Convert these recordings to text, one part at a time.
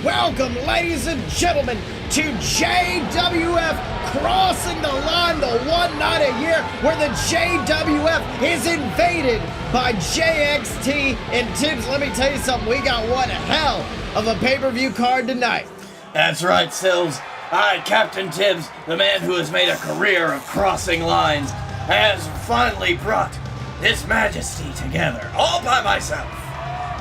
Welcome, ladies and gentlemen, to JWF Crossing the Line, the one night a year where the JWF is invaded by JXT. And Tibbs, let me tell you something, we got one hell of a pay-per-view card tonight. That's right, Sills. I, Captain Tibbs, the man who has made a career of crossing lines, has finally brought His Majesty together, all by myself.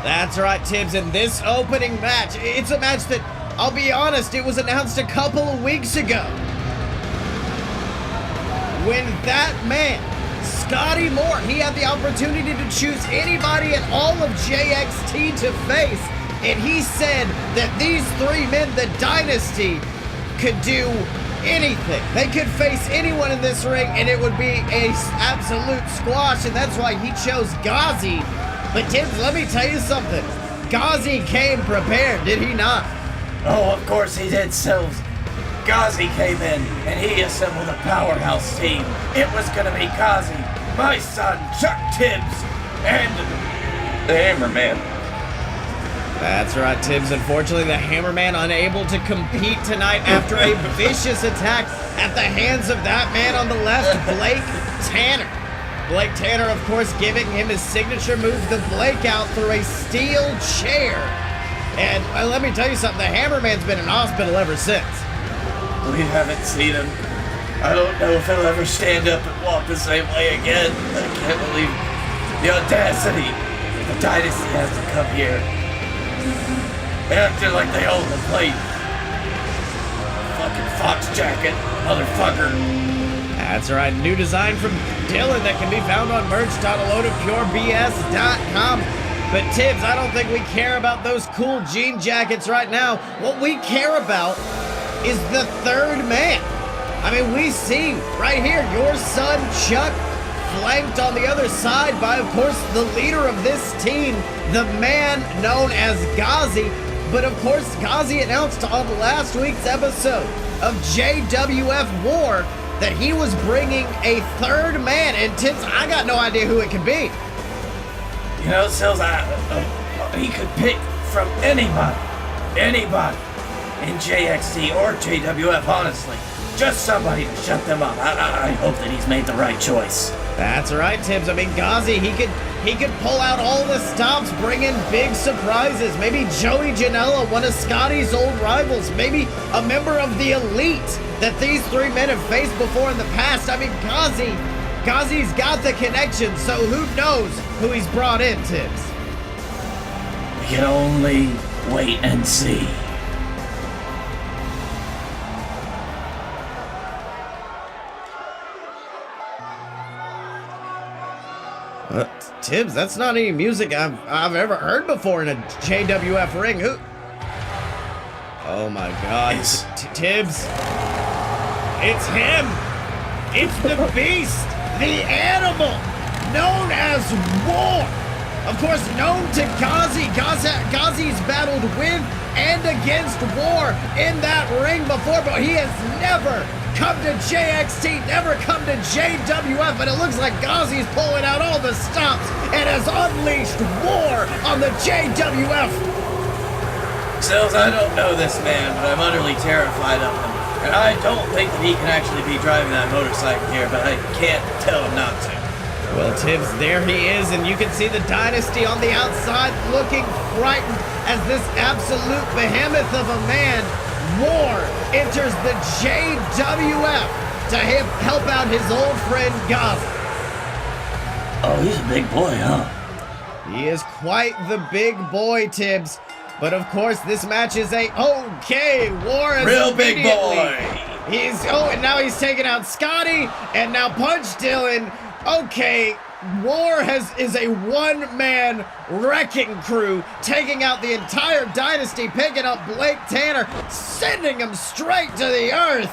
That's right, Tibbs, in this opening match, it's a match that, I'll be honest, it was announced a couple of weeks ago. When that man, Scotty Moore, he had the opportunity to choose anybody in all of JXT to face, and he said that these three men, the Dynasty, could do anything. They could face anyone in this ring, and it would be an absolute squash, and that's why he chose Gozzie. But Tibbs, let me tell you something. Gozzie came prepared, did he not? Oh, of course he did, Sills. Gozzie came in, and he assembled a powerhouse team. It was gonna be Gozzie, my son, Chuck Tibbs, and the Hammerman. That's right, Tibbs. Unfortunately, the Hammerman unable to compete tonight after a vicious attack at the hands of that man on the left, Blake Tanner. Blake Tanner, of course, giving him his signature move, the Blake out through a steel chair. And let me tell you something, the Hammerman's been in hospital ever since. We haven't seen him. I don't know if he'll ever stand up and walk the same way again. I can't believe the audacity the Dynasty has to come here. They acted like they own the place. Fucking fox jacket, motherfucker. That's right, new design from Dylan that can be found on merch.alodapurebs.com. But Tibbs, I don't think we care about those cool jean jackets right now. What we care about is the third man. I mean, we see right here your son Chuck flanked on the other side by, of course, the leader of this team, the man known as Gozzie. But of course, Gozzie announced on last week's episode of JWF War that he was bringing a third man, and Tibbs, I got no idea who it could be. You know, Sills, he could pick from anybody in JXT or JWF, honestly. Just somebody to shut them up. I hope that he's made the right choice. That's right, Tibbs. I mean, Gozzie, he could pull out all the stops, bring in big surprises. Maybe Joey Janela, one of Scotty's old rivals. Maybe a member of the Elite that these three men have faced before in the past. I mean, Gozzie's got the connection, so who knows who he's brought in, Tibbs? We can only wait and see. Tibbs, that's not any music I've ever heard before in a JWF ring. Who? Oh my God, Tibbs! It's him! It's the beast, the animal, known as War. Of course, known to Gozzie. Gozzie's battled with and against War in that ring before, but he has never come to JXT, never come to JWF, but it looks like Gozzie's pulling out all the stops and has unleashed War on the JWF. Sills, I don't know this man, but I'm utterly terrified of him. And I don't think that he can actually be driving that motorcycle here, but I can't tell him not to. Well, Tibbs, there he is, and you can see the Dynasty on the outside looking frightened as this absolute behemoth of a man, War, enters the JWF to help out his old friend Gozzie. Oh, he's a big boy, huh? He is quite the big boy, Tibbs. But of course, this match is okay. War is real big boy. And now he's taking out Scotty, and now Punch Dylan. Okay, War is a one-man wrecking crew, taking out the entire Dynasty, picking up Blake Tanner, sending him straight to the earth.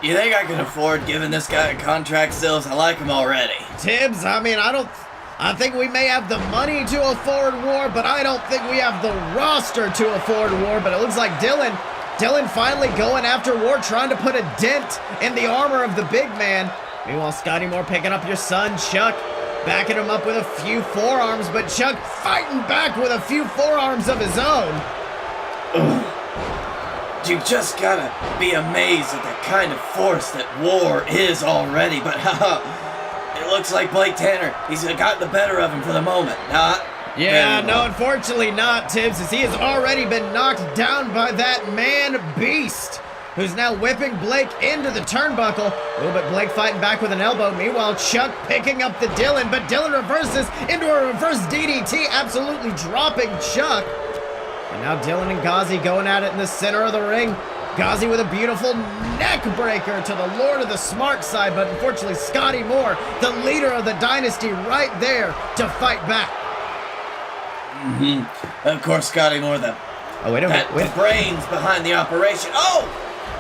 You think I can afford giving this guy a contract, Sills? I like him already. Tibbs, I mean, I think we may have the money to afford War, but I don't think we have the roster to afford War. But it looks like Dylan finally going after War, trying to put a dent in the armor of the big man. Meanwhile, Scotty Moore picking up your son, Chuck, backing him up with a few forearms, but Chuck fighting back with a few forearms of his own. You just gotta be amazed at the kind of force that War is already, but it looks like Blake Tanner, he's got the better of him for the moment. Yeah, no, unfortunately not, Tibbs, as he has already been knocked down by that man beast, who's now whipping Blake into the turnbuckle. But Blake fighting back with an elbow. Meanwhile, Chuck picking up the Dylan, but Dylan reverses into a reverse DDT, absolutely dropping Chuck. And now Dylan and Gozzie going at it in the center of the ring. Gozzie with a beautiful neck breaker to the Lord of the Smart side, but unfortunately Scotty Moore, the leader of the Dynasty, right there to fight back. Of course, Scotty Moore, the brains behind the operation. Oh!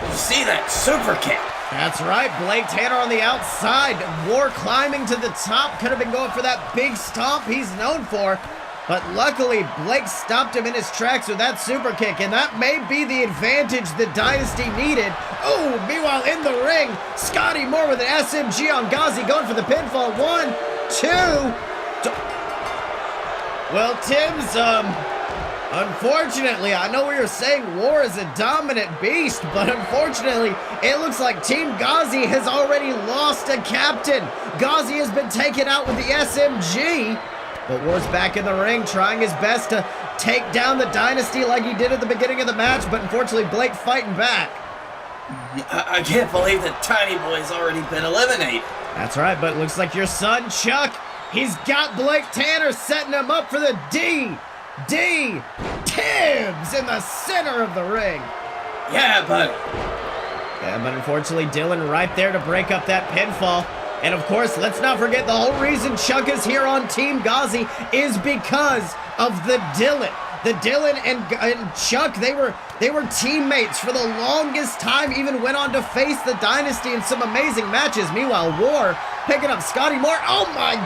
You see that super kick? That's right, Blake Tanner on the outside. War climbing to the top. Could have been going for that big stomp he's known for. But luckily, Blake stopped him in his tracks with that super kick, and that may be the advantage the Dynasty needed. Oh, meanwhile, in the ring, Scotty Moore with an SMG on Gozzie going for the pinfall. 1, 2. Well, Tibbs, unfortunately, I know we were saying War is a dominant beast, but unfortunately, it looks like Team Gozzie has already lost a captain. Gozzie has been taken out with the SMG. But War's back in the ring, trying his best to take down the Dynasty like he did at the beginning of the match, but unfortunately, Blake fighting back. I can't believe that Tiny Boy's already been eliminated. That's right, but it looks like your son, Chuck, he's got Blake Tanner setting him up for the Tibbs in the center of the ring. Yeah, but unfortunately, Dylan right there to break up that pinfall. And of course, let's not forget the whole reason Chuck is here on Team Gozzie is because of the Dylan. The Dylan and Chuck, they were teammates for the longest time, even went on to face the Dynasty in some amazing matches. Meanwhile, War picking up Scotty Moore. Oh my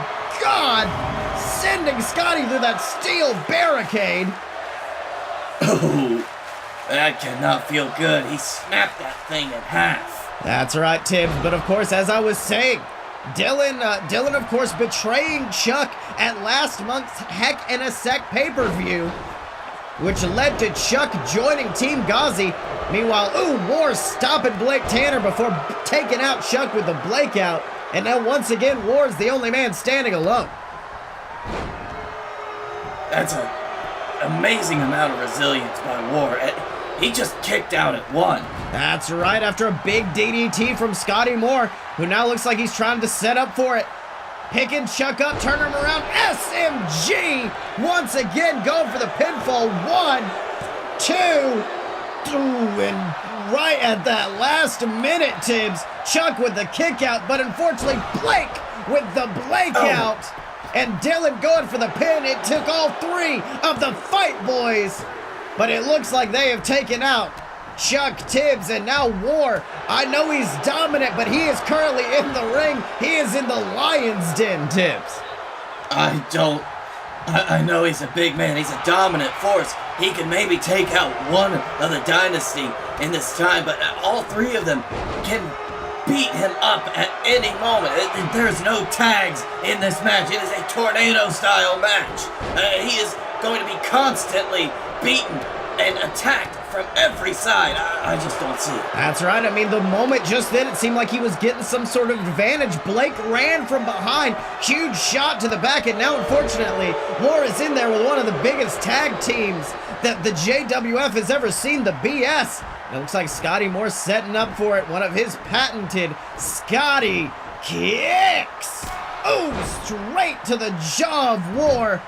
God! Sending Scotty through that steel barricade. Oh, that cannot feel good. He snapped that thing in half. That's right, Tibbs. But of course, as I was saying, Dylan, of course, betraying Chuck at last month's Heck in a Sec pay-per-view, which led to Chuck joining Team Gozzie. Meanwhile, War stopping Blake Tanner before taking out Chuck with the Blake out. And now once again, War's the only man standing alone. That's an amazing amount of resilience by War. He just kicked out at 1. That's right, after a big DDT from Scotty Moore, who now looks like he's trying to set up for it. Picking Chuck up, turning him around, SMG! Once again, going for the pinfall. 1, 2, and right at that last minute, Tibbs, Chuck with the kick out, but unfortunately, Blake with the Blake out. And Dylan going for the pin. It took all 3 of the Fight Boys. But it looks like they have taken out Chuck, Tibbs, and now War. I know he's dominant, but he is currently in the ring. He is in the lion's den, Tibbs. I know he's a big man. He's a dominant force. He can maybe take out one of the Dynasty in this time, but all 3 of them can beat him up at any moment. There's no tags in this match. It is a tornado-style match. He is going to be constantly beaten and attacked from every side. I just don't see it. That's right. I mean, the moment just then, it seemed like he was getting some sort of advantage. Blake ran from behind. Huge shot to the back, and now, unfortunately, War is in there with one of the biggest tag teams that the JWF has ever seen, the BS. It looks like Scotty Moore setting up for it. One of his patented Scotty kicks. Straight to the jaw of War.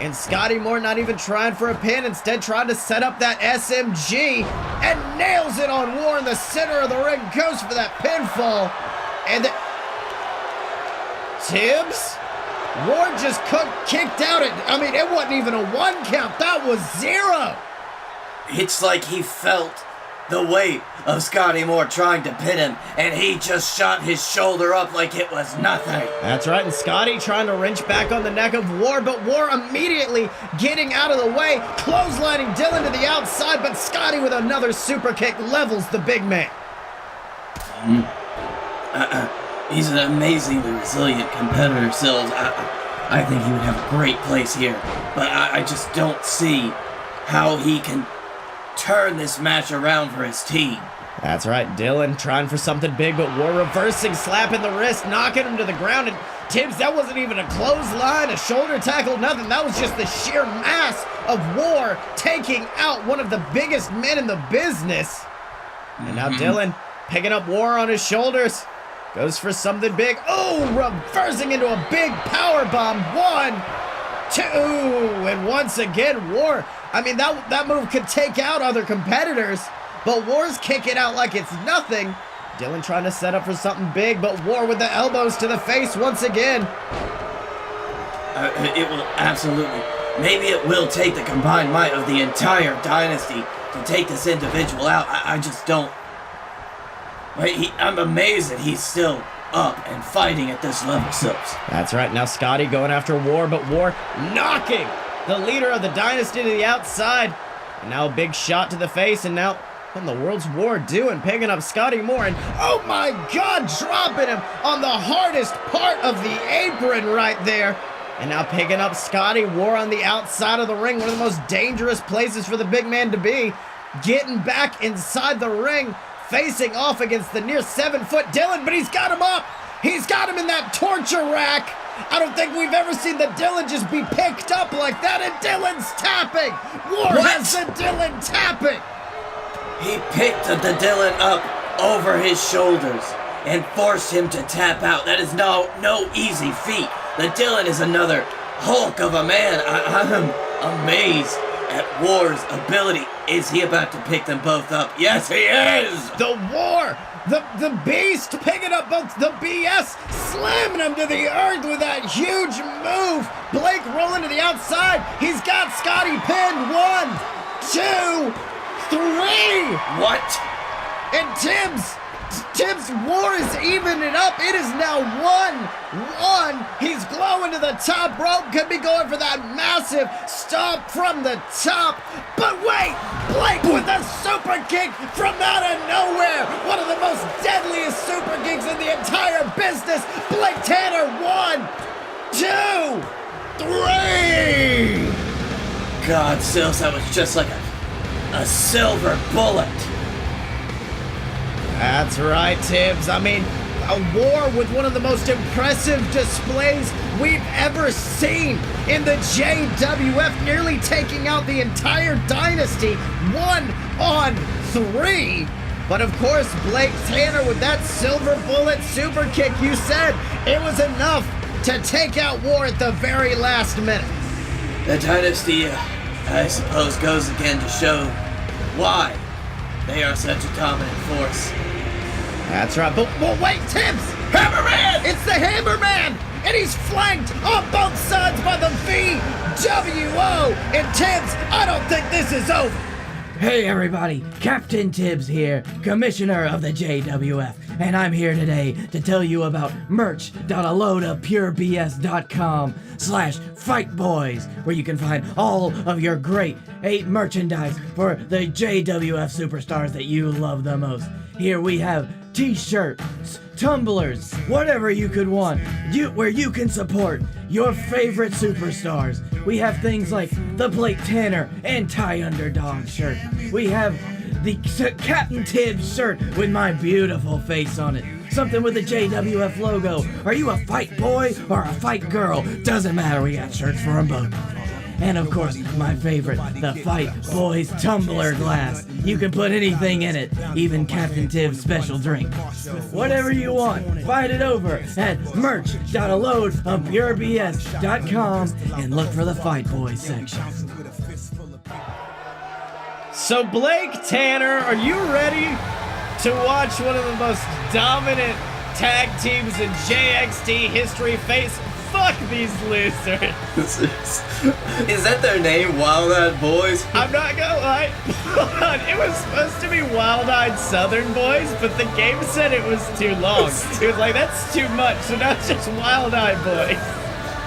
And Scotty Moore not even trying for a pin, instead trying to set up that SMG and nails it on War in the center of the ring, goes for that pinfall. And Tibbs? War just kicked out it wasn't even a 1 count, that was 0. It's like he felt the weight of Scotty Moore trying to pin him, and he just shot his shoulder up like it was nothing. That's right, and Scotty trying to wrench back on the neck of War, but War immediately getting out of the way, clotheslining Dylan to the outside, but Scotty with another super kick levels the big man. He's an amazingly resilient competitor, Sills. I think he would have a great place here, but I just don't see how he can turn this match around for his team. That's right, Dylan trying for something big, but War reversing, slapping the wrist, knocking him to the ground, and Tibbs, that wasn't even a clothesline, a shoulder tackle, nothing. That was just the sheer mass of War taking out one of the biggest men in the business. And now Dylan picking up War on his shoulders, goes for something big. Oh, reversing into a big power bomb. 1, 2, and once again, War. I mean, that move could take out other competitors, but War's kicking out like it's nothing. Dylan trying to set up for something big, but War with the elbows to the face once again. It will absolutely. Maybe it will take the combined might of the entire Dynasty to take this individual out. I just don't. I'm amazed that he's still up and fighting at this level, Sills. That's right. Now Scotty going after War, but War knocking the leader of the Dynasty to the outside. And now a big shot to the face, and now what in the world's War doing? Picking up Scotty Moore, and oh my God, dropping him on the hardest part of the apron right there. And now picking up Scotty War on the outside of the ring, one of the most dangerous places for the big man to be. Getting back inside the ring, facing off against the near 7-foot Dylan, but he's got him up. He's got him in that torture rack. I don't think we've ever seen the Dylan just be picked up like that, and Dylan's tapping. War has the Dylan tapping. He picked the Dylan up over his shoulders and forced him to tap out. That is no easy feat. The Dylan is another Hulk of a man. I'm amazed at War's ability. Is he about to pick them both up? Yes, he is! The War, the Beast, picking up both the BS, slamming him to the earth with that huge move. Blake rolling to the outside. He's got Scotty pinned. 1, 2, 3. What? And Tibbs War is evening it up. It is now 1-1. He's glowing to the top rope. Could be going for that massive stomp from the top. But wait, Blake with a super kick from out of nowhere. One of the most deadliest super kicks in the entire business. Blake Tanner, 1, 2, 3. God, Sills, that was just like a silver bullet. That's right, Tibbs. I mean, a War with one of the most impressive displays we've ever seen in the JWF, nearly taking out the entire Dynasty 1-on-3. But of course, Blake Tanner with that silver bullet super kick, you said it was enough to take out War at the very last minute. The Dynasty, I suppose, goes again to show why they are such a dominant force. That's right, but wait, Tibbs! Hammerman! It's the Hammerman! And he's flanked on both sides by the VWO! And Tibbs, I don't think this is over! Hey everybody, Captain Tibbs here, Commissioner of the JWF, and I'm here today to tell you about merch.alodapurebs.com/fightboys, where you can find all of your great merchandise for the JWF superstars that you love the most. Here we have t-shirts, tumblers, whatever you could want, where you can support your favorite superstars. We have things like the Blake Tanner anti-underdog shirt. We have the Captain Tibbs shirt with my beautiful face on it. Something with the JWF logo. Are you a fight boy or a fight girl? Doesn't matter, we got shirts for them both. And of course, my favorite, the Fight Boys tumbler glass. You can put anything in it, even Captain Tibbs' special drink. Whatever you want, find it over at merch.alodapurebs.com and look for the Fight Boys section. So Blake Tanner, are you ready to watch one of the most dominant tag teams in JXT history face? Fuck these losers. Is that their name, Wild Eyed Boys? I'm not gonna lie. It was supposed to be Wild Eyed Southern Boys, but the game said it was too long. It was like, that's too much, so now it's just Wild Eyed Boys.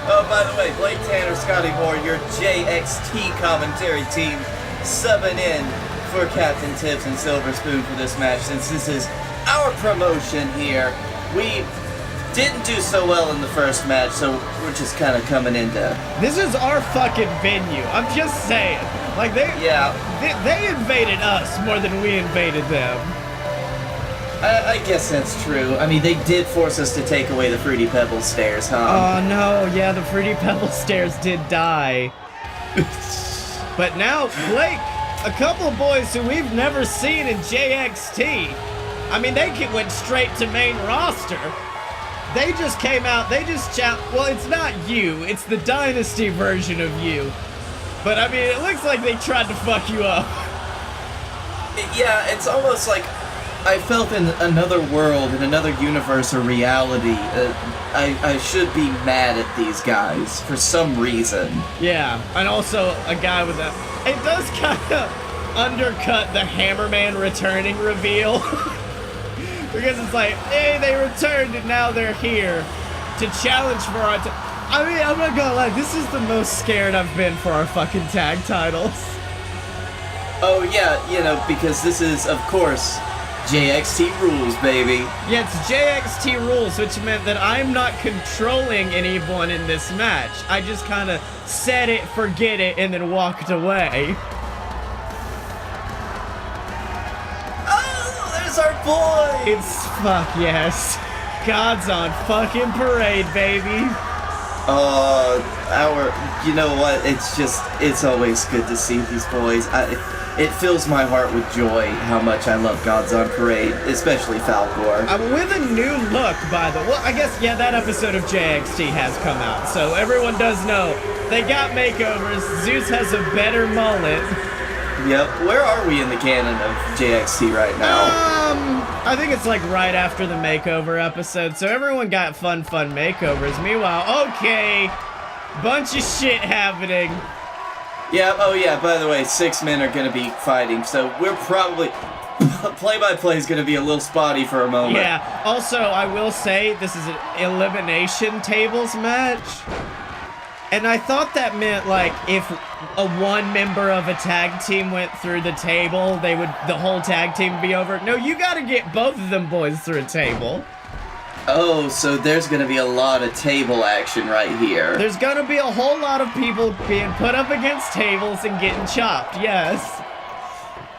Oh, by the way, Blake Tanner, Scotty Moore, your JXT commentary team, subbing in for Captain Tibbs and Silver Spoon for this match. Since this is our promotion here, we didn't do so well in the first match, so we're just kind of coming into... This is our fucking venue. I'm just saying. Like they invaded us more than we invaded them. I guess that's true. I mean, they did force us to take away the Fruity Pebbles stairs, huh? Oh no, yeah, the Fruity Pebbles stairs did die. But now, Blake, a couple of boys who we've never seen in JXT, I mean, they went straight to main roster. They just came out, well, it's not you, it's the Dynasty version of you. But I mean, it looks like they tried to fuck you up. Yeah, it's almost like I felt in another world, in another universe or reality, I should be mad at these guys for some reason. Yeah, and also a guy with a... It does kind of undercut the Hammerman returning reveal. Because it's like, hey, they returned and now they're here to challenge for our... I mean, I'm not gonna lie, this is the most scared I've been for our fucking tag titles. Oh yeah, you know, because this is, of course, JXT rules, baby. Yeah, it's JXT rules, which meant that I'm not controlling anyone in this match. I just kind of said it, forget it, and then walked away. Oh, there's our boy! It's fuck yes. God's on fucking parade, baby. You know what? It's always good to see these boys. It fills my heart with joy how much I love God's on Parade, especially Falcor. With a new look, by the way. Well, I guess, yeah, that episode of JXT has come out, so everyone does know. They got makeovers. Zeus has a better mullet. Yep. Where are we in the canon of JXT right now? I think it's like right after the makeover episode, so everyone got fun makeovers. Meanwhile, okay, bunch of shit happening. Yeah, oh yeah, by the way, 6 men are gonna be fighting, so we're probably... Play-by-play is gonna be a little spotty for a moment. Yeah, also, I will say, this is an elimination tables match. And I thought that meant, like, if one member of a tag team went through the table, the whole tag team would be over. No, you gotta get both of them boys through a table. Oh, so there's gonna be a lot of table action right here. There's gonna be a whole lot of people being put up against tables and getting chopped, yes.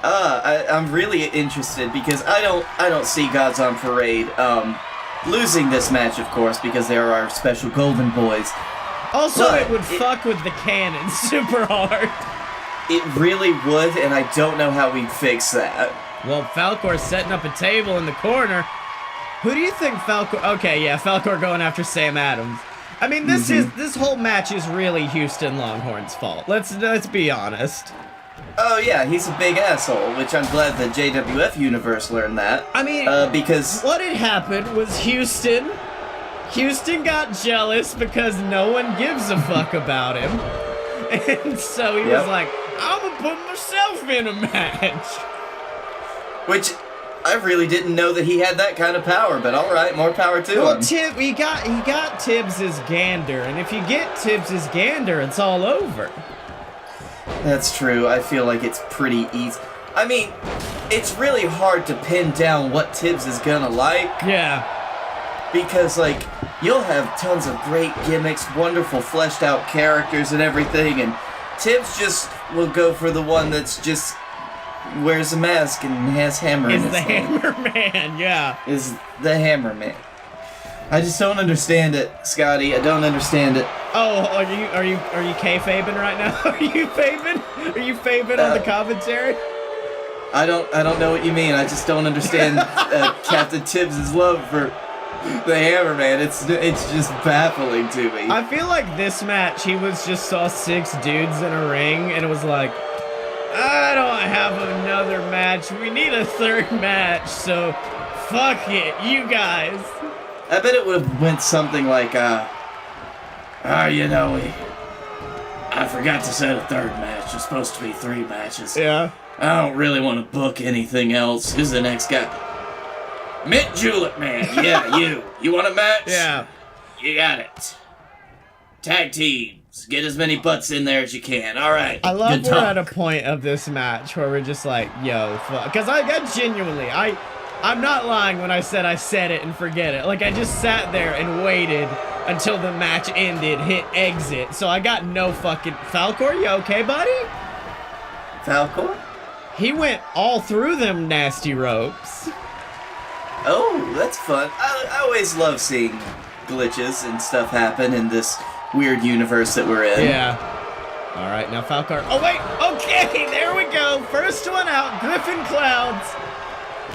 I'm really interested because I don't see Gods on Parade, losing this match, of course, because they're our special golden boys. Also, but it would fuck with the cannon super hard. It really would, and I don't know how we'd fix that. Well, Falcor's setting up a table in the corner. Who do you think Falcor... Okay, yeah, Falcor going after Sam Adams. I mean, this whole match is really Houston Longhorn's fault. Let's be honest. Oh yeah, he's a big asshole, which I'm glad the JWF universe learned that. I mean, because what had happened was Houston got jealous because no one gives a fuck about him. And so he was like, I'm gonna put myself in a match. Which... I really didn't know that he had that kind of power, but alright, more power to him. He got Tibbs' gander, and if you get Tibbs' gander, it's all over. That's true. I feel like it's pretty easy. I mean, it's really hard to pin down what Tibbs is gonna like. Yeah. Because, like, you'll have tons of great gimmicks, wonderful fleshed out characters and everything, and Tibbs just will go for the one that's just... wears a mask and has hammer in his hand. Is the Hammer Man, yeah. Is the Hammer Man. I just don't understand it, Scotty. I don't understand it. Oh, are you kayfabing right now? Are you fabing? Are you fabing on the commentary? I don't know what you mean. I just don't understand Captain Tibbs' love for the Hammer Man. It's just baffling to me. I feel like this match, he saw 6 dudes in a ring, and it was like, I don't have another match. We need a third match, so fuck it, you guys. I bet it would have went something like, you know, I forgot to set a third match. It's supposed to be 3 matches. Yeah. I don't really want to book anything else. Who's the next guy? Mint Julep Man. Yeah, you. You want a match? Yeah. You got it. Tag teams. Get as many butts in there as you can. All right. I love we're at a point of this match where we're just like, yo, fuck. Because I genuinely, I'm not lying when I said it and forget it. Like, I just sat there and waited until the match ended, hit exit. So I got no fucking... Falcor, you okay, buddy? Falcor? He went all through them nasty ropes. Oh, that's fun. I always love seeing glitches and stuff happen in this weird universe that we're in. Yeah. All right, now Falcor. Oh, wait. Okay, there we go. First one out. Griffin Clouds.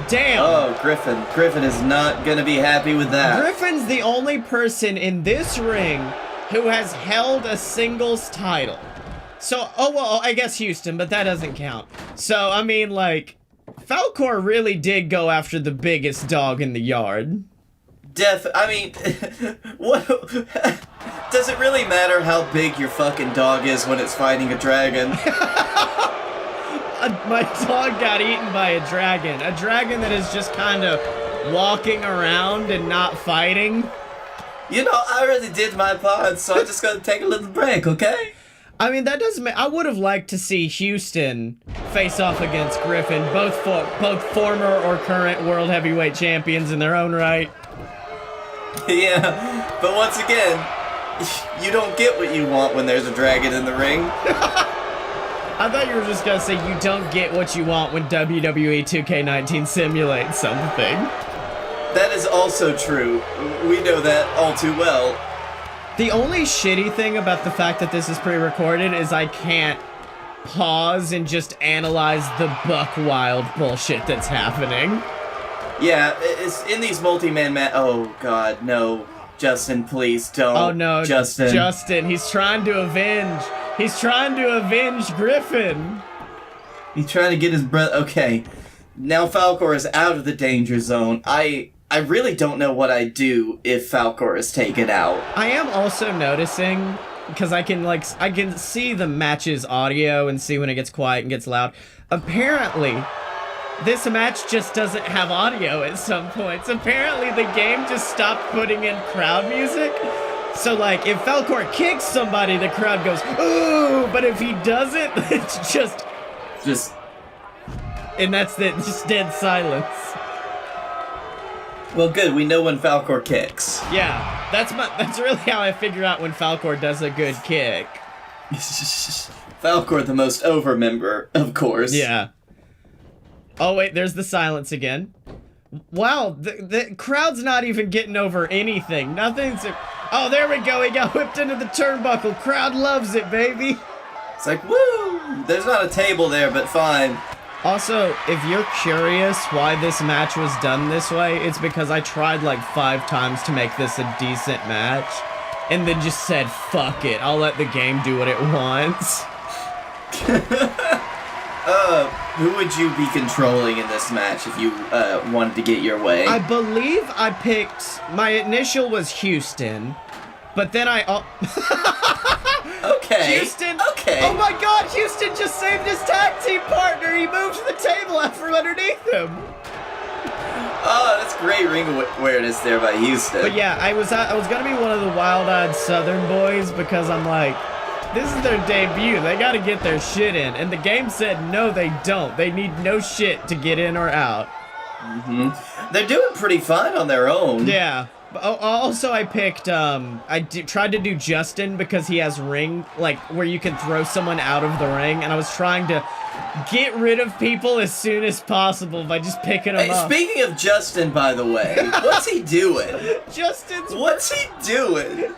Damn. Oh, Griffin. Griffin is not going to be happy with that. Griffin's the only person in this ring who has held a singles title. So, oh, well, I guess Houston, but that doesn't count. So, I mean, like, Falcor really did go after the biggest dog in the yard. I mean, what? Does it really matter how big your fucking dog is when it's fighting a dragon? My dog got eaten by a dragon. A dragon that is just kind of walking around and not fighting. You know, I already did my part, so I'm just gonna take a little break, okay? I mean, that doesn't I would have liked to see Houston face off against Griffin, both former or current world heavyweight champions in their own right. Yeah, but once again, you don't get what you want when there's a dragon in the ring. I thought you were just gonna say you don't get what you want when WWE 2K19 simulates something. That is also true. We know that all too well. The only shitty thing about the fact that this is pre-recorded is I can't pause and just analyze the buck wild bullshit that's happening. Yeah, it's in these multi-man oh god, no. Justin, please don't. Oh no, Justin, he's trying to avenge. He's trying to avenge Griffin. He's trying to get his breath. Okay, now Falcor is out of the danger zone. I really don't know what I'd do if Falcor is taken out. I am also noticing, because I can see the match's audio and see when it gets quiet and gets loud. Apparently, this match just doesn't have audio at some points. Apparently, the game just stopped putting in crowd music. So, like, if Falcor kicks somebody, the crowd goes, ooh, but if he doesn't, it's just... And that's it, just dead silence. Well, good, we know when Falcor kicks. Yeah, that's really how I figure out when Falcor does a good kick. Falcor, the most over member, of course. Yeah. Oh, wait, there's the silence again. Wow, the crowd's not even getting over anything. Nothing's... Oh, there we go. He got whipped into the turnbuckle. Crowd loves it, baby. It's like, woo! There's not a table there, but fine. Also, if you're curious why this match was done this way, it's because I tried like 5 times to make this a decent match, and then just said, fuck it, I'll let the game do what it wants. Who would you be controlling in this match if you wanted to get your way? I believe I picked, my initial was Houston, but then Okay. Houston. Okay. Oh my god, Houston just saved his tag team partner. He moved the table out from underneath him. Oh, that's great ring awareness there by Houston. But yeah, I was gonna be one of the wild-eyed Southern boys because I'm like, this is their debut. They gotta get their shit in. And the game said, no, they don't. They need no shit to get in or out. Mm-hmm. They're doing pretty fine on their own. Yeah. Also, I picked, tried to do Justin because he has ring, like, where you can throw someone out of the ring, and I was trying to get rid of people as soon as possible by just picking them up. Speaking of Justin, by the way, what's he doing? What's he doing?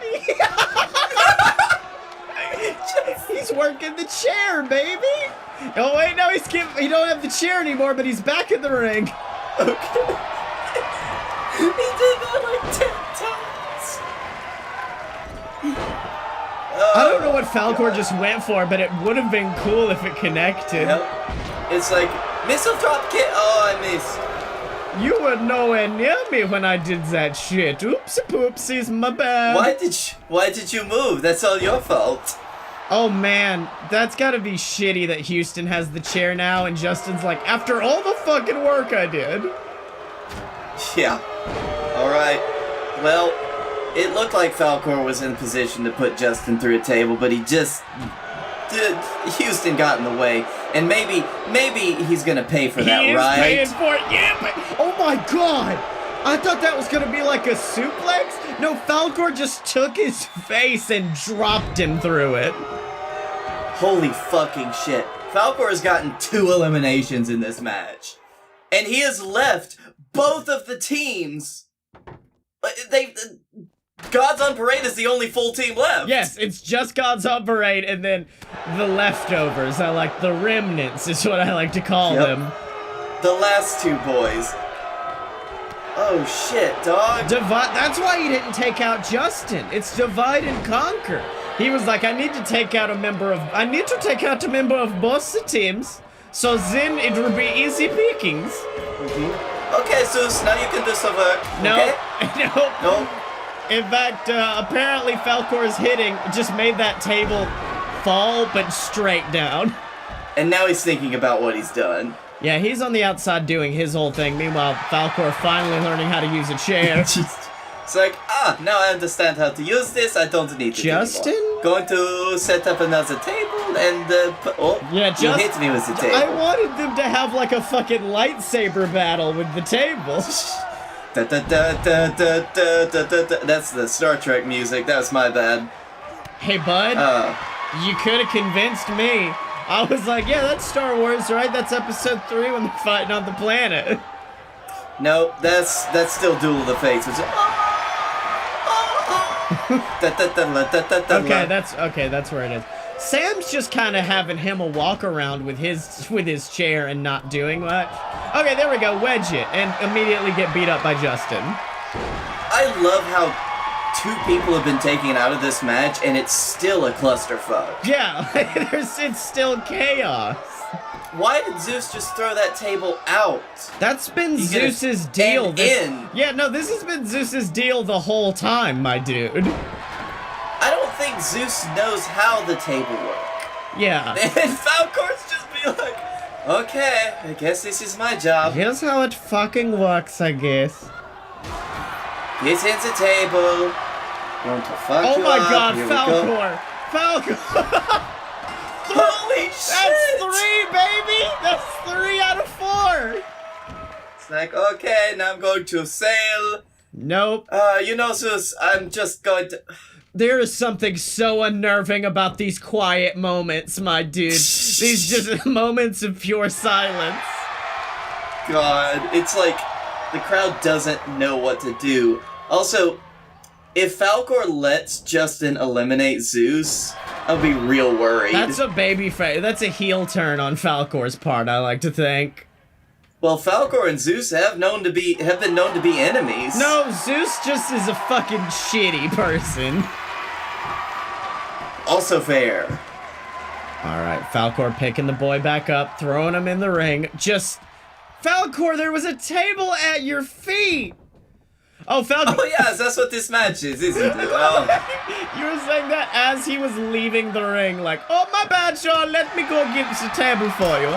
He's working the chair, baby! Oh, wait, no, he don't have the chair anymore, but he's back in the ring. Okay. He did that like 10 times. I don't know what Falcor just went for, but it would have been cool if it connected. Yep. It's like, missile drop kick. Oh, I missed. You were nowhere near me when I did that shit. Oopsie poopsies, my bad. Why did you move? That's all your fault. Oh man, that's gotta be shitty that Houston has the chair now and Justin's like, after all the fucking work I did. Yeah. Alright. Well, it looked like Falcor was in position to put Justin through a table, but Houston got in the way. And maybe he's gonna pay for that, right? He is paying for it, yeah, but oh my god! I thought that was gonna be like a suplex? No, Falcor just took his face and dropped him through it. Holy fucking shit. Falcor has gotten 2 eliminations in this match. And he has left both of the teams. Gods on Parade is the only full team left. Yes, it's just Gods on Parade and then the leftovers. I like the remnants is what I like to call them. The last 2 boys. Oh shit, dog. That's why he didn't take out Justin. It's divide and conquer. He was like, I need to take out a member of both the teams. So then it will be easy pickings. Okay, Zeus, now you can do some work. No, Okay? no. In fact, apparently Falcor's hitting just made that table fall, but straight down. And now he's thinking about what he's done. Yeah, he's on the outside doing his whole thing. Meanwhile, Falcor finally learning how to use a chair. It's like, now I understand how to use this. I don't need it Justin? anymore. Going to set up another table and you hit me with the table. I wanted them to have like a fucking lightsaber battle with the table. That's the Star Trek music. That was my bad. Hey, bud. You could have convinced me. I was like, yeah, that's Star Wars, right? That's episode 3 when they're fighting on the planet. No, that's still Duel of the Fates. Which Okay, that's where it is. Sam's just kind of having him a walk around with his chair and not doing much. Okay, there we go. Wedge it and immediately get beat up by Justin. I love how 2 people have been taken out of this match and it's still a clusterfuck. Yeah, it's still chaos. Why did Zeus just throw that table out? That's been Zeus's deal. In. Yeah, no, this has been Zeus's deal the whole time, my dude. I don't think Zeus knows how the table works. Yeah. And Falcor's just be like, okay, I guess this is my job. Here's how it fucking works, I guess. Get in the table. Want to fuck Oh you my up. god, Here Falcor! Falcor! Holy shit! That's 3, baby! That's 3 out of 4! It's like, okay, now I'm going to sail. Nope. Zeus, I'm just going to... There is something so unnerving about these quiet moments, my dude. These just moments of pure silence. God, it's like the crowd doesn't know what to do. Also, if Falcor lets Justin eliminate Zeus, I'll be real worried. That's a baby face. That's a heel turn on Falcor's part, I like to think. Well, Falcor and Zeus have been known to be enemies. No, Zeus just is a fucking shitty person. Also fair. Alright, Falcor picking the boy back up, throwing him in the ring. Falcor, there was a table at your feet! Oh, Falcor. Oh, yes, that's what this match is, isn't it? Oh. You were saying that as he was leaving the ring, like, oh, my bad, Sean, let me go get the table for you.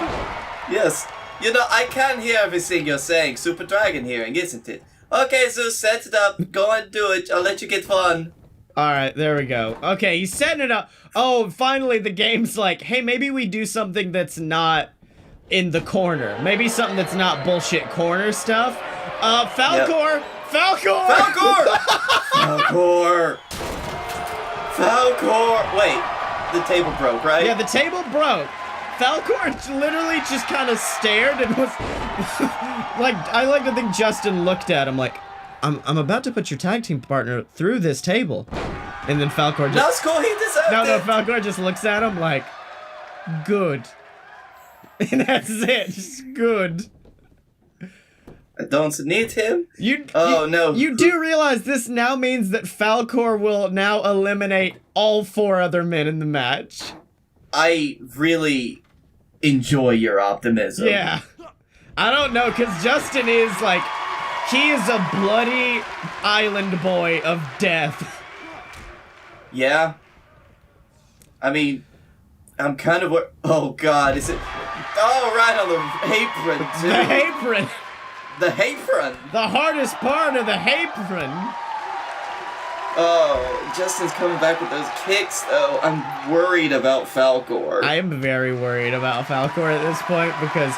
Yes. I can hear everything you're saying. Super Dragon hearing, isn't it? Okay, Zeus, set it up. Go and do it. I'll let you get fun. Alright, there we go. Okay, he's setting it up. Oh, finally the game's like, hey, maybe we do something that's not in the corner. Maybe something that's not bullshit corner stuff. Falcor! Yep. Falcor! Falcor! Falcor! Wait, the table broke, right? Yeah, the table broke. Falcor literally just kind of stared and was like, I like to think Justin looked at him like, I'm about to put your tag team partner through this table. And then Falcor just... That's cool, he deserved No, Falcor just looks at him like, good. And that's it, just good. I don't need him. No. You do realize this now means that Falcor will now eliminate all 4 other men in the match. I really enjoy your optimism. Yeah. I don't know, because Justin is like, he is a bloody island boy of death. Yeah. I mean, I'm kind of... Oh, God, is it... Oh, right on the apron, too. The apron. The apron. The hardest part of the apron. Oh, Justin's coming back with those kicks, though. I'm worried about Falcor. I am very worried about Falcor at this point because,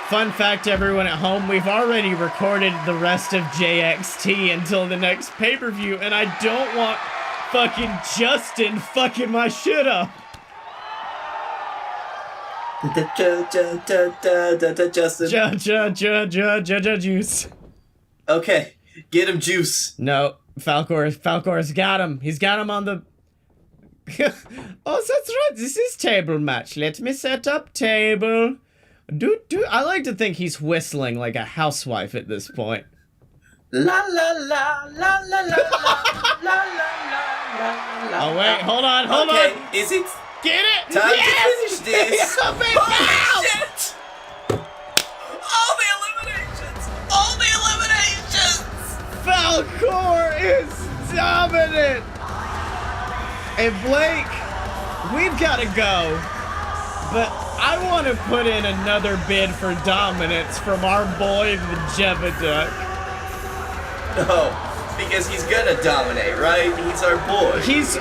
fun fact to everyone at home, we've already recorded the rest of JXT until the next pay-per-view, and I don't want fucking Justin fucking my shit up. Justin. Juice. Okay, get him, Juice. No, Falcor's got him. He's got him on the... Oh, that's right. This is table match. Let me set up table. I like to think he's whistling like a housewife at this point. La la la la la la la la la. Oh wait, hold on. Okay, is it Get it? time Yes! to finish this? Yeah, baby. Holy shit! All the eliminations! Falcor is dominant. And Blake, we've got to go, but I want to put in another bid for dominance from our boy, the Jeb-A-Dook. No, because he's gonna dominate, right? He's our boy. He is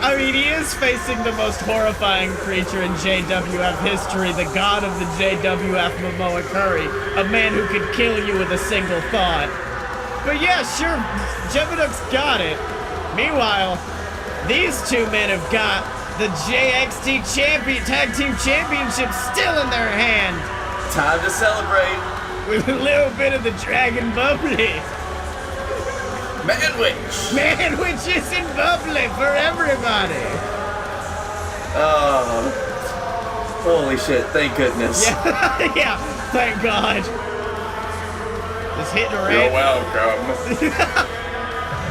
facing the most horrifying creature in JWF history, the god of the JWF, Mamoa Curry, a man who could kill you with a single thought. But yeah, sure, Jeb-A-Dook's got it. Meanwhile, these two men have got the JXT Tag Team Championship still in their hand. Time to celebrate. With a little bit of the Dragon Bubbly. Man Witch isn't bubbly for everybody. Oh. Holy shit, thank goodness. Yeah, yeah, thank God. Just hitting a rate. You're welcome.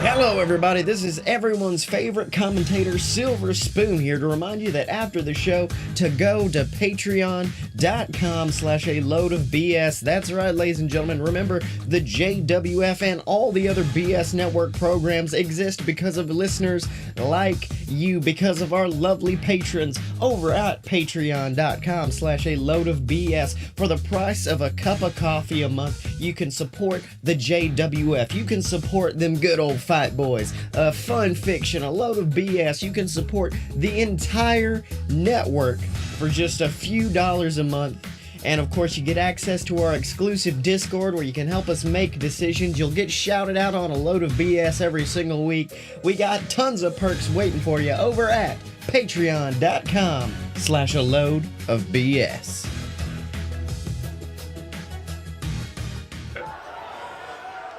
Hello everybody, this is everyone's favorite commentator, Silver Spoon, here to remind you that after the show, to go to patreon.com/a-load-of-BS. That's right, ladies and gentlemen, remember the JWF and all the other BS Network programs exist because of listeners like you, because of our lovely patrons over at patreon.com/a-load-of-BS. For the price of a cup of coffee a month, you can support the JWF, you can support them good old Fight Boys, Fun Fiction, a load of BS. You can support the entire network for just a few dollars a month. And of course, you get access to our exclusive Discord where you can help us make decisions. You'll get shouted out on a load of BS every single week. We got tons of perks waiting for you over at patreon.com/a-load-of-BS.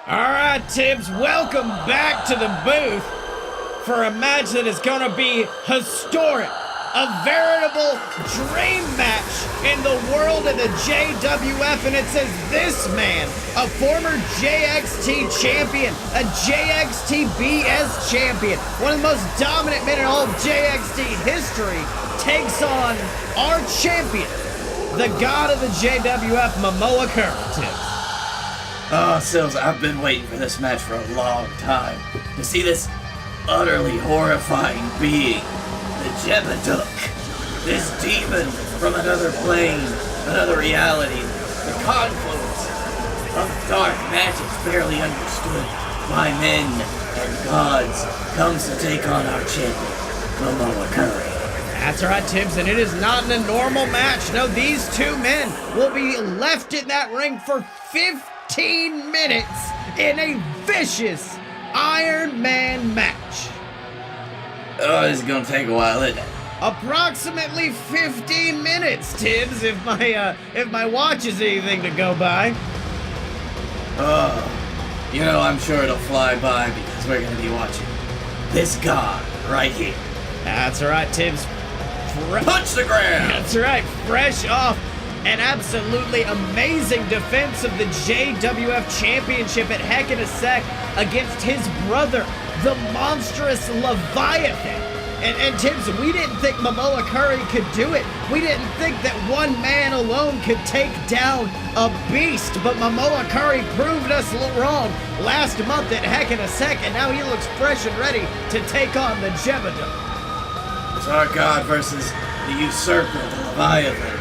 Alright, Tibbs, welcome back to the booth for a match that is going to be historic. A veritable dream match in the world of the JWF, and it says this man, a former JXT champion, a JXT BS champion, one of the most dominant men in all of JXT history, takes on our champion, the god of the JWF, Mamoa Curry. Tibbs. Oh, Sills, I've been waiting for this match for a long time. To see this utterly horrifying being, the Jeb-A-Dook, this demon from another plane, another reality, the confluence of dark magic barely understood by men and gods, comes to take on our champion, Mamoa Curry. That's right, Tibbs, and it is not a normal match. No, these two men will be left in that ring for 15 minutes in a vicious Iron Man match. Oh, this is gonna take a while, isn't it? Approximately 15 minutes, Tibbs, if my watch is anything to go by. Oh, you know, I'm sure it'll fly by because we're gonna be watching this god right here. That's right, Tibbs. Punch the ground! That's right, fresh off an absolutely amazing defense of the JWF Championship at Heck in a Sec against his brother, the monstrous Leviathan. And Tibbs, we didn't think Mamoa Curry could do it. We didn't think that one man alone could take down a beast, but Mamoa Curry proved us wrong last month at Heck in a Sec, and now he looks fresh and ready to take on the Jeb-A-Dook. It's our god versus the usurper, the Leviathan.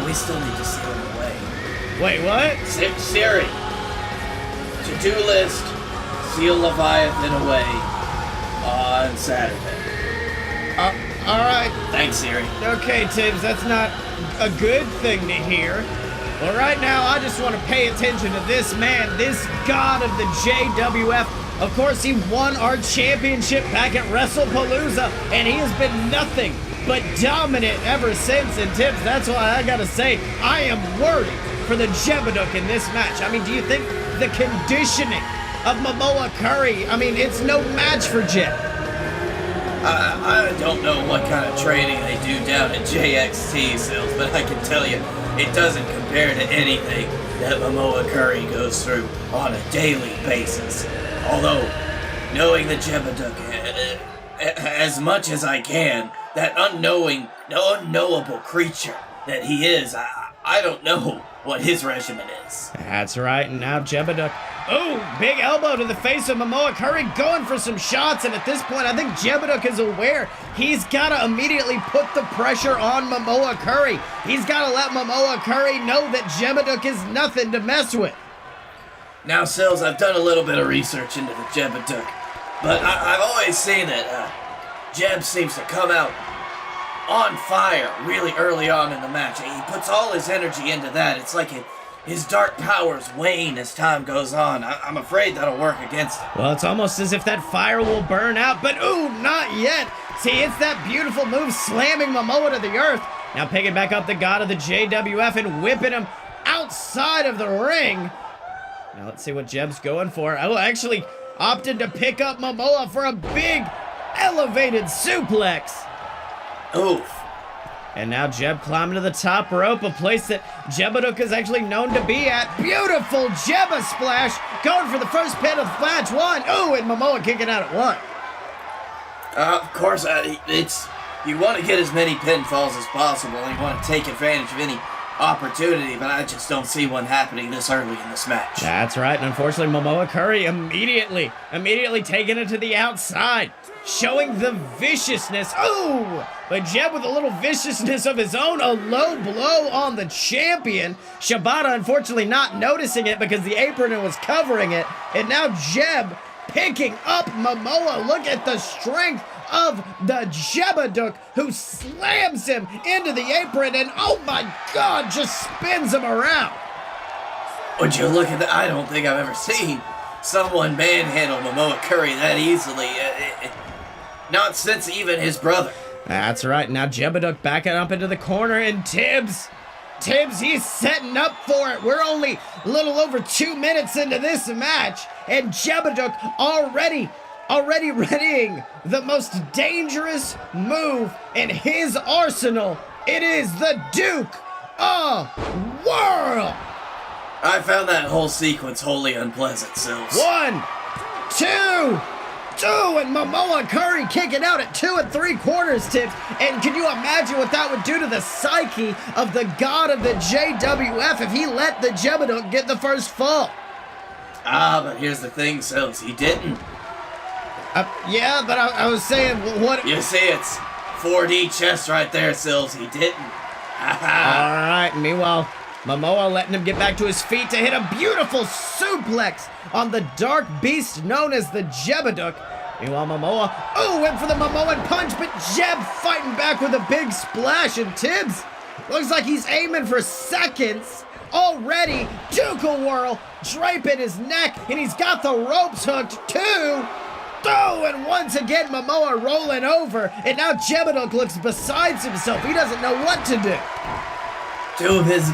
We still need to seal him away. Wait, what? Siri, to-do list, seal Leviathan away on Saturday. Alright. Thanks, Siri. Okay, Tibbs, that's not a good thing to hear. Well, right now, I just want to pay attention to this man, this god of the JWF. Of course, he won our championship back at WrestlePalooza, and he has been nothing but dominant ever since. And Tibbs, that's why I gotta say, I am worried for the Jeb-A-Dook in this match. I mean, do you think the conditioning of Mamoa Curry, I mean, it's no match for Jeb? I don't know what kind of training they do down at JXT, Sills, but I can tell you, it doesn't compare to anything that Mamoa Curry goes through on a daily basis. Although, knowing the Jeb-A-Dook as much as I can, that unknowable creature that he is, I don't know what his regimen is. That's right, and now Jeb-A-Dook. Oh, big elbow to the face of Mamoa Curry, going for some shots, and at this point, I think Jeb-A-Dook is aware he's got to immediately put the pressure on Mamoa Curry. He's got to let Mamoa Curry know that Jeb-A-Dook is nothing to mess with. Now, Sills, I've done a little bit of research into the Jeb-A-Dook, but I've always seen that Jeb seems to come out on fire really early on in the match. He puts all his energy into that. It's like his dark powers wane as time goes on. I'm afraid that'll work against him. Well, it's almost as if that fire will burn out, but ooh, not yet. See, it's that beautiful move slamming Mamoa to the earth. Now picking back up the god of the JWF and whipping him outside of the ring. Now let's see what Jeb's going for. Oh, actually opted to pick up Mamoa for a big elevated suplex. Oof. And now Jeb climbing to the top rope, a place that Jeb-A-Dook is actually known to be at. Beautiful Jeb-A splash, going for the first pin of match one. Ooh, and Mamoa kicking out at one. Of course, you want to get as many pinfalls as possible, and you want to take advantage of any opportunity, but I just don't see one happening this early in this match. That's right, and unfortunately Mamoa Curry immediately taking it to the outside, showing the viciousness. Ooh! But Jeb with a little viciousness of his own, a low blow on the champion. Shibata unfortunately not noticing it because the apron was covering it, and now Jeb picking up Mamoa. Look at the strength of the Jeb-A-Dook, who slams him into the apron and, oh my god, just spins him around. Would you look at that? I don't think I've ever seen someone manhandle Mamoa Curry that easily. Not since even his brother. That's right. Now Jeb-A-Dook backing up into the corner, and Tibbs, he's setting up for it. We're only a little over 2 minutes into this match, and Jeb-A-Dook already readying the most dangerous move in his arsenal. It is the Duke of World. I found that whole sequence wholly unpleasant, Sills. 1, 2, and Mamoa Curry kicking out at 2 3/4 Tibbs. And can you imagine what that would do to the psyche of the god of the JWF if he let the Jeb-A-Dook get the first fall? But here's the thing, Sills. He didn't. Yeah, but I was saying, what? You see, it's 4D chess right there, Sills. He didn't. Alright, meanwhile, Mamoa letting him get back to his feet to hit a beautiful suplex on the dark beast known as the Jeb-A-Dook. Meanwhile, Mamoa, went for the Momoan punch, but Jeb fighting back with a big splash, and Tibbs looks like he's aiming for seconds. Already, Duke whirl, draping his neck, and he's got the ropes hooked too. And once again, Mamoa rolling over, and now Jeb-A-Dook looks besides himself. He doesn't know what to do. Two of his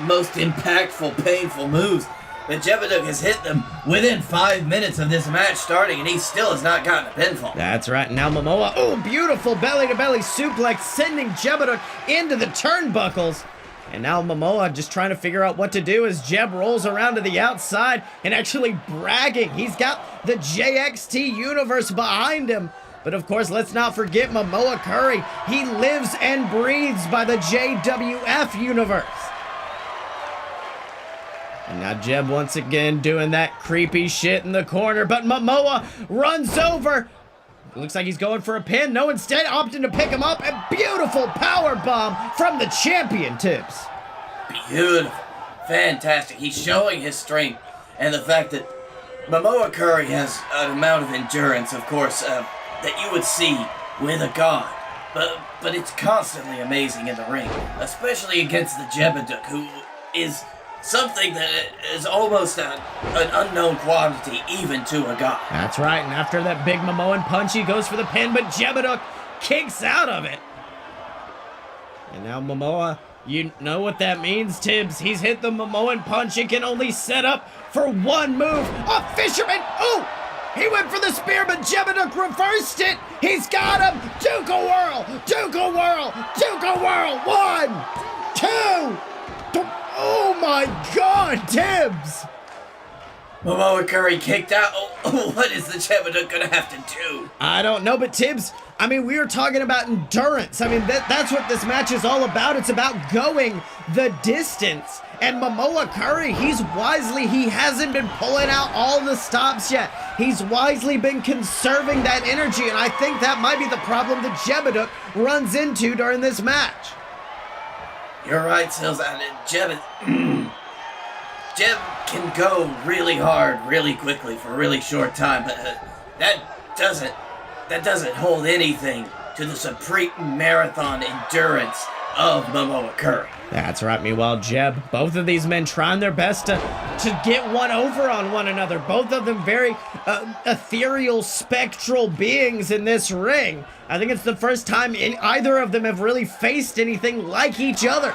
most impactful, painful moves. The Jeb-A-Dook has hit them within 5 minutes of this match starting, and he still has not gotten a pinfall. That's right. Now Mamoa, beautiful belly-to-belly suplex, sending Jeb-A-Dook into the turnbuckles. And now Mamoa just trying to figure out what to do as Jeb rolls around to the outside and actually bragging. He's got the JXT universe behind him. But of course, let's not forget Mamoa Curry. He lives and breathes by the JWF universe. And now Jeb once again doing that creepy shit in the corner, but Mamoa runs over. Looks like he's going for a pin. No, instead opting to pick him up. A beautiful power bomb from the champion, Tibbs. Beautiful. Fantastic. He's showing his strength and the fact that Mamoa Curry has an amount of endurance, of course, that you would see with a god. But it's constantly amazing in the ring, especially against the Jeb-A-Dook, who is something that is almost an unknown quantity even to a god. That's right, and after that big Momoan punch, he goes for the pin, but Jeb-A-Dook kicks out of it. And now Mamoa, you know what that means, Tibbs. He's hit the Momoan punch and can only set up for one move. A fisherman! Oh! He went for the spear, but Jeb-A-Dook reversed it. He's got him. Duke-A-Whirl! Duke-A-Whirl! Duke-A-Whirl! 1, 2. Oh my God, Tibbs! Mamoa Curry kicked out. Oh, what is the Jeb-A-Dook gonna have to do? I don't know, but Tibbs, I mean, we were talking about endurance. I mean, that's what this match is all about. It's about going the distance. And Mamoa Curry, he hasn't been pulling out all the stops yet. He's wisely been conserving that energy, and I think that might be the problem that Jeb-A-Dook runs into during this match. You're right, Sills. Jeb can go really hard, really quickly for a really short time, but that doesn't hold anything to the supreme marathon endurance of Mamoa Curry. That's right. Meanwhile, Jeb, both of these men trying their best to get one over on one another. Both of them very ethereal, spectral beings in this ring. I think it's the first time either of them have really faced anything like each other.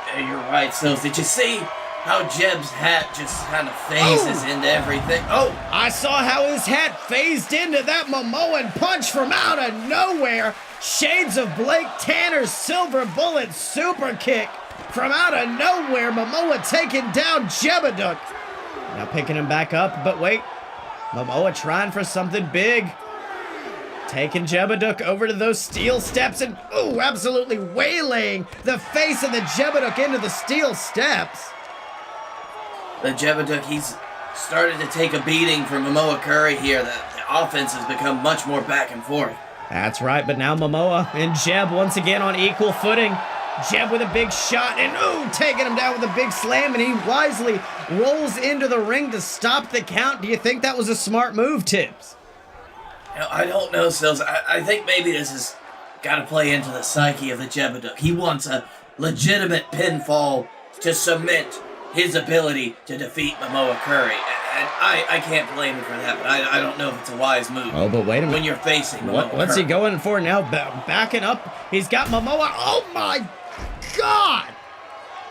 Yeah, you're right, Sills. Did you see how Jeb's hat just kind of phases into everything? Oh! I saw how his hat phased into that Momoan punch from out of nowhere. Shades of Blake Tanner's silver bullet super kick from out of nowhere. Mamoa taking down Jeb-A-Dook. Now picking him back up, but wait. Mamoa trying for something big. Taking Jeb-A-Dook over to those steel steps and, ooh, absolutely waylaying the face of the Jeb-A-Dook into the steel steps. The Jeb-A-Dook, he's started to take a beating from Mamoa Curry here. The offense has become much more back and forth. That's right, but now Mamoa and Jeb once again on equal footing. Jeb with a big shot and, ooh, taking him down with a big slam, and he wisely rolls into the ring to stop the count. Do you think that was a smart move, Tibbs? I don't know, Sills. I think maybe this has got to play into the psyche of the Jeb-A-Dook. He wants a legitimate pinfall to cement his ability to defeat Mamoa Curry. And I can't blame him for that, but I don't know if it's a wise move. Oh, but wait a minute. When you're facing Mamoa What's Curry. he going for now? Backing up. He's got Mamoa. Oh, my God!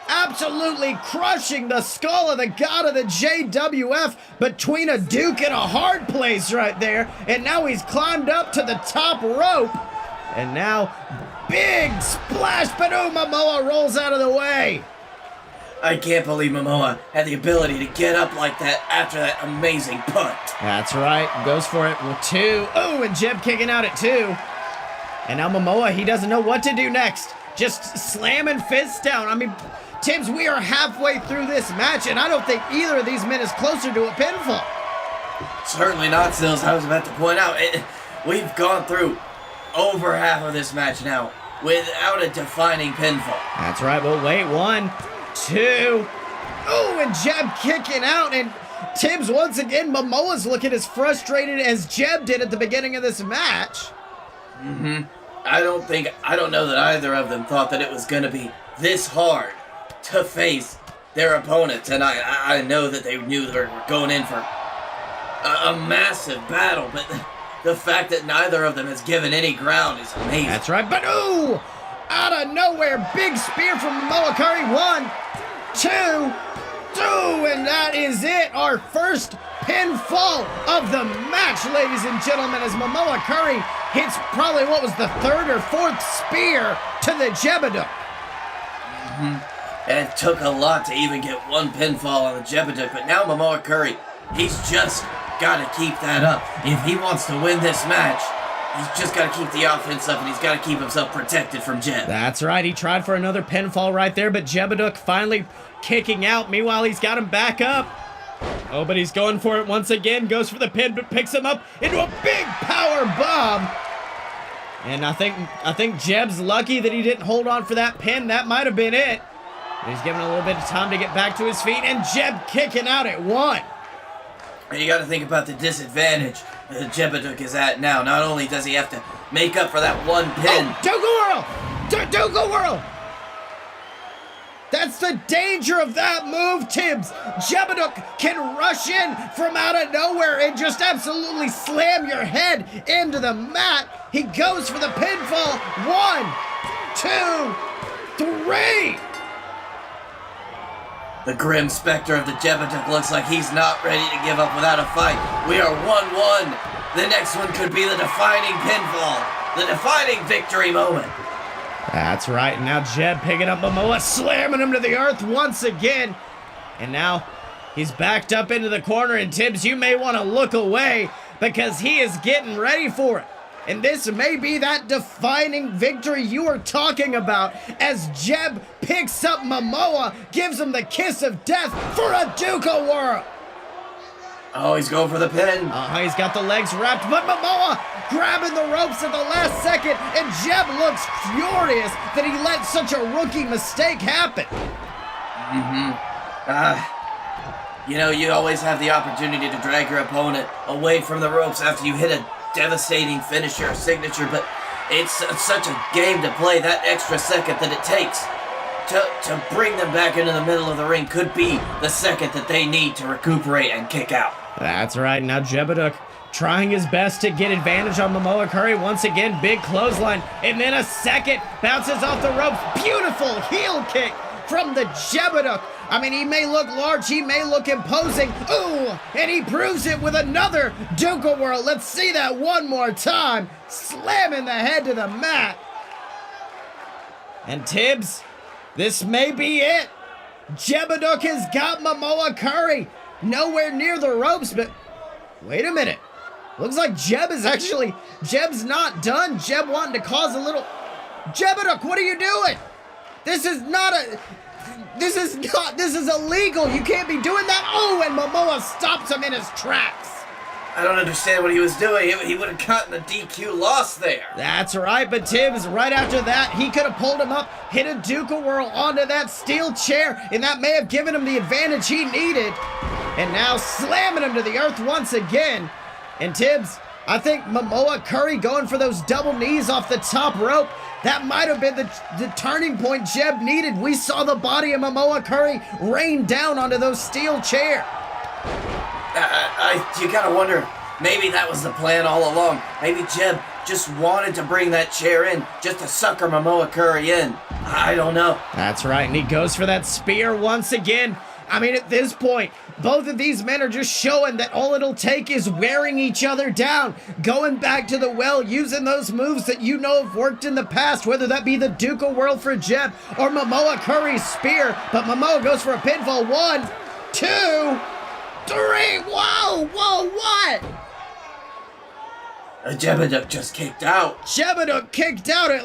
Absolutely crushing the skull of the god of the JWF between a Duke and a hard place right there. And now he's climbed up to the top rope. And now, big splash, but oh, Mamoa rolls out of the way. I can't believe Mamoa had the ability to get up like that after that amazing punt. That's right. Goes for it with 2. Oh, and Jeb kicking out at 2. And now Mamoa, he doesn't know what to do next. Just slamming fists down. I mean, Tibbs, we are halfway through this match, and I don't think either of these men is closer to a pinfall. Certainly not, Sills. I was about to point out, we've gone through over half of this match now without a defining pinfall. That's right. Well, wait. 1, 2. Oh, and Jeb kicking out, and Tibbs once again, Momoa's looking as frustrated as Jeb did at the beginning of this match. Mm-hmm. I don't know that either of them thought that it was going to be this hard to face their opponents, and I know that they knew they were going in for a massive battle, but the fact that neither of them has given any ground is amazing. That's right, but ooh! Out of nowhere, big spear from Mamoa Curry. 1, 2, and that is it. Our first pinfall of the match, ladies and gentlemen, as Mamoa Curry hits probably what was the 3rd or 4th spear to the Jeb-A-Dook. Mm-hmm. And it took a lot to even get one pinfall on the Jeb-A-Dook, but now Mamoa Curry, he's just got to keep that up. If he wants to win this match, he's just got to keep the offense up, and he's got to keep himself protected from Jeb. That's right. He tried for another pinfall right there, but Jeb-A-Dook finally kicking out. Meanwhile, he's got him back up. Oh, but he's going for it once again. Goes for the pin, but picks him up into a big power bomb. And I think Jeb's lucky that he didn't hold on for that pin. That might have been it. But he's given a little bit of time to get back to his feet, and Jeb kicking out at 1. And you got to think about the disadvantage that Jeb-A-Dook is at now. Not only does he have to make up for that one pin. Oh, Duke-A-Whirl! That's the danger of that move, Tibbs. Jeb-A-Dook can rush in from out of nowhere and just absolutely slam your head into the mat. He goes for the pinfall. 1, 2, 3. The grim specter of the Jeb-A-Dook looks like he's not ready to give up without a fight. We are 1-1. The next one could be the defining pinfall, the defining victory moment. That's right. Now Jeb picking up Mamoa, slamming him to the earth once again. And now he's backed up into the corner. And Tibbs, you may want to look away because he is getting ready for it. And this may be that defining victory you were talking about as Jeb picks up Mamoa, gives him the kiss of death for a Duca Whirl. Oh, he's going for the pin. He's got the legs wrapped, but Mamoa grabbing the ropes at the last second, and Jeb looks furious that he let such a rookie mistake happen. You always have the opportunity to drag your opponent away from the ropes after you hit a devastating finisher or signature, but it's such a game to play. That extra second that it takes to bring them back into the middle of the ring could be the second that they need to recuperate and kick out. That's right. Now Jeb-A-Dook trying his best to get advantage on Mamoa Curry. Once again, big clothesline. And then a second bounces off the ropes. Beautiful heel kick from the Jeb-A-Dook. I mean, he may look large, he may look imposing. Ooh, and he proves it with another Duca Whirl. Let's see that one more time. Slamming the head to the mat. And Tibbs, this may be it. Jeb-A-Dook has got Mamoa Curry nowhere near the ropes, but wait a minute. Looks like Jeb's not done. Jeb wanting to cause a little... Jeb-A-Dook, what are you doing? This is illegal. You can't be doing that. Oh, and Mamoa stops him in his tracks. I don't understand what he was doing. He would have gotten a DQ loss there. That's right, but Tibbs, right after that, he could have pulled him up, hit a Duca Whirl onto that steel chair, and that may have given him the advantage he needed. And now slamming him to the earth once again. And Tibbs, I think Mamoa Curry going for those double knees off the top rope, that might have been the turning point Jeb needed. We saw the body of Mamoa Curry rain down onto those steel chairs. You gotta wonder, maybe that was the plan all along. Maybe Jeb just wanted to bring that chair in, just to sucker Mamoa Curry in. I don't know. That's right, and he goes for that spear once again. I mean, at this point, both of these men are just showing that all it'll take is wearing each other down, going back to the well, using those moves that you know have worked in the past, whether that be the Duca Whirl for Jeb or Mamoa Curry's spear. But Mamoa goes for a pinfall. 1, 2, 3. Whoa, what? Jeb-A-Dook just kicked out. Jeb-A-Dook kicked out at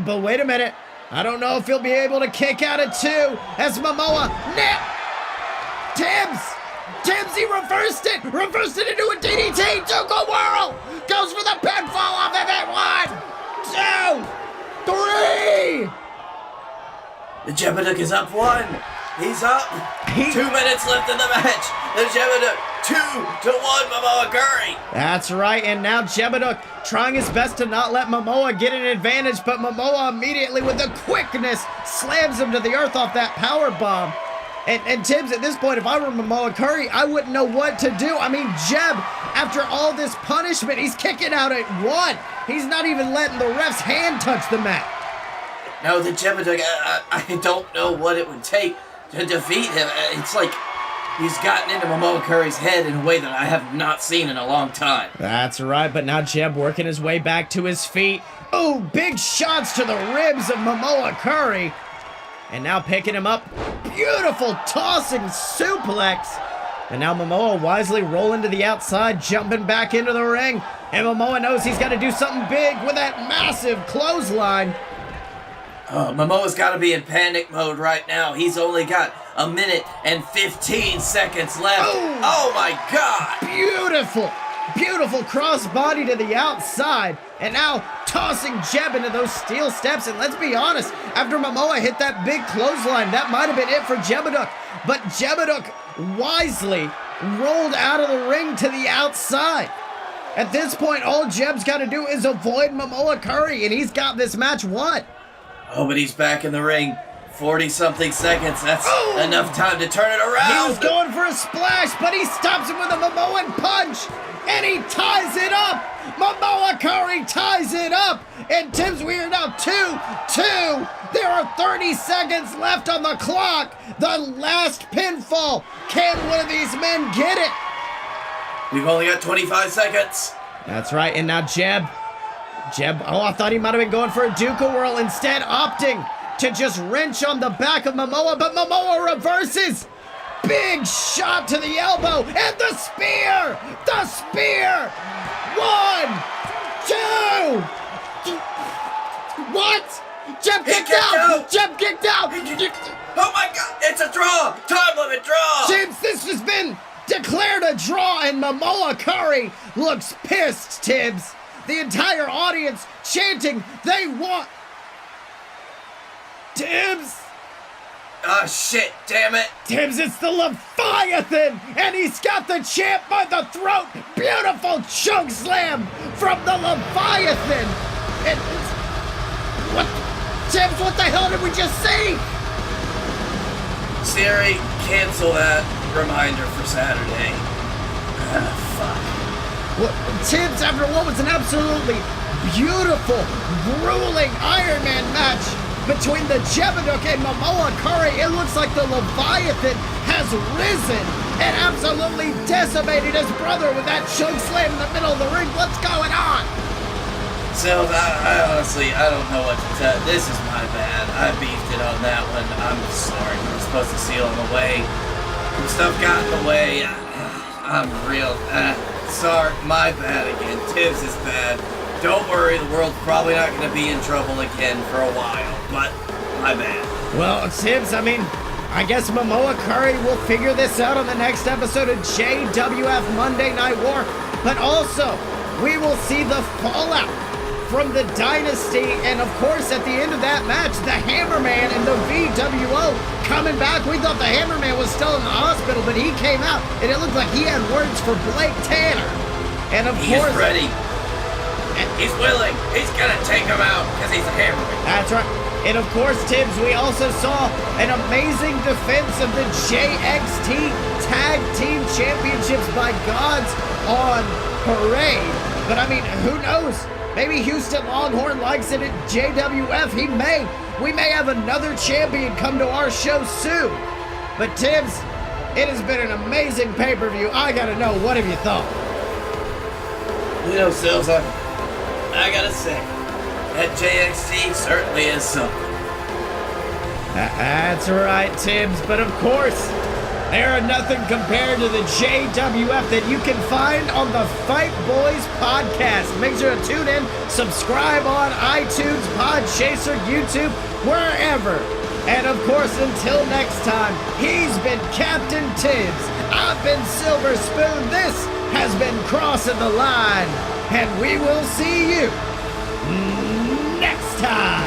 but wait a minute. I don't know if he'll be able to kick out at 2 as Mamoa Tibbs, he reversed it into a DDT. Duca Whirl goes for the pinfall off of it. 1, 2, 3. The Jeb-A-Dook is up 1. He's up. 2 minutes left in the match. The Jeb-A-Dook 2-1 Mamoa Curry. That's right, and now Jeb-A-Dook trying his best to not let Mamoa get an advantage, but Mamoa immediately with the quickness slams him to the earth off that power bomb. And Tibbs, at this point, if I were Mamoa Curry, I wouldn't know what to do. I mean, Jeb, after all this punishment, he's kicking out at 1. He's not even letting the ref's hand touch the mat. No, the Jeb-A-Dook, I don't know what it would take to defeat him. It's like he's gotten into Mamoa Curry's head in a way that I have not seen in a long time. That's right, but now Jeb working his way back to his feet. Oh, big shots to the ribs of Mamoa Curry. And now picking him up. Beautiful tossing suplex. And now Mamoa wisely rolling to the outside, jumping back into the ring. And Mamoa knows he's got to do something big with that massive clothesline. Momoa's got to be in panic mode right now. He's only got 1 minute and 15 seconds left. Oh my God! Beautiful crossbody to the outside. And now tossing Jeb into those steel steps. And let's be honest, after Mamoa hit that big clothesline, that might have been it for Jeb-A-Dook. But Jeb-A-Dook wisely rolled out of the ring to the outside. At this point, all Jeb's got to do is avoid Mamoa Curry, and he's got this match won. Oh, but he's back in the ring. 40-something seconds. That's enough time to turn it around. He was going for a splash, but he stops him with a Momoan punch. and he ties it up. Mamoa Curry ties it up, and Tibbs, we are now 2-2. There are 30 seconds left on the clock. The last pinfall. Can one of these men get it? We've only got 25 seconds. That's right, and now Jeb, oh, I thought he might have been going for a Duca whirl, instead opting to just wrench on the back of Mamoa, but Mamoa reverses. Big shot to the elbow, and the spear! The spear! 1, 2! What? Jeb kicked out! Jeb kicked out! Oh my God, it's a draw! Time limit draw! Tibbs, this has been declared a draw, and Mamoa Curry looks pissed, Tibbs. The entire audience chanting, they want... Tibbs! Ah, shit, damn it. Tibbs, it's the Leviathan, and he's got the champ by the throat. Beautiful choke slam from the Leviathan. And what? Tibbs, what the hell did we just see? Siri, cancel that reminder for Saturday. Fuck. Well, Tibbs, after what was an absolutely beautiful, grueling Iron Man match between the Jeb-A-Dook and Mamoa Curry, it looks like the Leviathan has risen and absolutely decimated his brother with that choke slam in the middle of the ring. What's going on? So, I honestly, I don't know what to tell. This is my bad. I beefed it on that one. I'm sorry. We were supposed to seal him away. Some stuff got in the way. I'm real. Sorry, my bad again. Tibbs is bad. Don't worry, the world's probably not going to be in trouble again for a while, but my bad. Well, Tibbs, I mean, I guess Mamoa Curry will figure this out on the next episode of JWF Monday Night War, but also, we will see the fallout from the Dynasty, and of course, at the end of that match, the Hammerman and the VWO coming back. We thought the Hammerman was still in the hospital, but he came out, and it looked like he had words for Blake Tanner. And of course... He's ready. He's willing. He's gonna take him out because he's a Hammerman. That's right. And of course, Tibbs, we also saw an amazing defense of the JXT Tag Team Championships by Gods on Parade. But I mean, who knows? Maybe Houston Longhorn likes it at JWF. We may have another champion come to our show soon. But Tibbs, it has been an amazing pay-per-view. I gotta know, what have you thought? You know, Sills, I gotta say, that JXT certainly is something. That's right, Tibbs. But of course, there are nothing compared to the JWF that you can find on the Fight Boys podcast. Make sure to tune in, subscribe on iTunes, Podchaser, YouTube, wherever. And of course, until next time, he's been Captain Tibbs. I've been Silver Spoon. This has been Crossing the Line. And we will see you next time.